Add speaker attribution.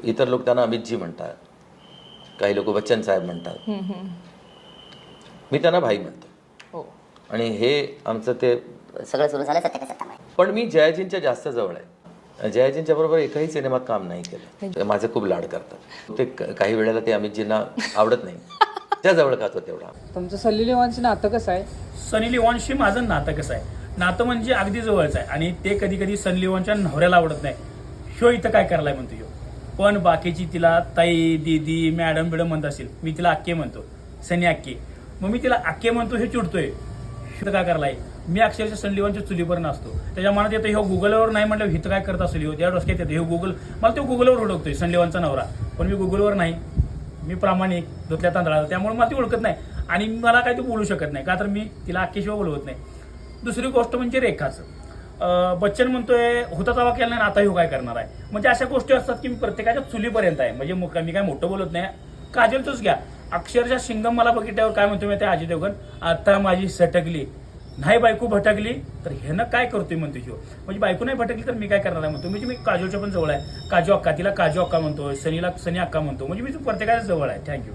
Speaker 1: इतर लोक त्यांना अमितजी म्हणतात, काही लोक बच्चन साहेब म्हणतात, मी त्यांना भाई म्हणतो.
Speaker 2: हो.
Speaker 1: आणि हे आमचं ते
Speaker 3: सगळं सुरू झालं सत्य का सत्ता.
Speaker 1: पण मी जयाजींच्या जास्त जवळ आहे. जयाजींच्या बरोबर एकही सिनेमात काम नाही केलं. माझे खूप लाड करतात ते. काही वेळेला ते अमितजींना आवडत नाही, त्या जवळ खातो तेवढा.
Speaker 4: तुमचं सनी लिओनशी नातं कसं आहे?
Speaker 5: सनी लिओनशी माझं नातं कसं आहे? नातं म्हणजे अगदी जवळचं आहे. आणि ते कधी कधी सनी लिओनच्या नवऱ्याला आवडत नाही, ह्यो इथं काय करायला म्हणतो ह्यो. पण बाकीची तिला ताई, दीदी, मॅडम बिडम म्हणत असेल, मी तिला अक्के म्हणतो, सनी अक्के. मग मी तिला अक्के म्हणतो, हे चिडतोय, हिथं काय करायला. मी अक्षरशः सनी लिओनच्या चुलीवर नसतो. त्याच्या मनात येतं ह्यो गुगलवर नाही म्हटलं हिथं काय करत असेल, ह्यो त्या डोसक्यात येतं, ह्यो गुगल. मला तो गुगलवर ओळखतोय सनी लिओनचा नवरा, पण मी गुगलवर नाही. मी प्रामाणिक धुतल्या तांदळाचा, त्यामुळे मला ती ओळखत नाही आणि मला काही ते बोलू शकत नाही, का तर मी तिला अक्केशिवाय बोलवत नाही. दुसरी गोष्ट म्हणजे रेखाचं. बच्चन म्हणतोय होता तवा केला नाही, आता ह्यो काय करणार आहे. म्हणजे अशा गोष्टी असतात की मी प्रत्येकाच्या चुलीपर्यंत आहे. म्हणजे मी काय मोठं बोलत नाही. काजलचंच घ्या, अक्षरशः शिंगम मला बघितल्यावर काय म्हणतो मी, त्या अजय देवगण आता माझी सटकली नाही, बायको भटकली तर ह्यानं काय करतोय म्हणतो ह्यो. म्हणजे बायको नाही भटकली तर मी काय करणार आहे म्हणतो. म्हणजे मी काजलच्या पण जवळ आहे. काजू अक्का, तिला काजू अक्का म्हणतो, सनीला सनी अक्का म्हणतो. म्हणजे मी प्रत्येकाच्या जवळ आहे. थँक्यू.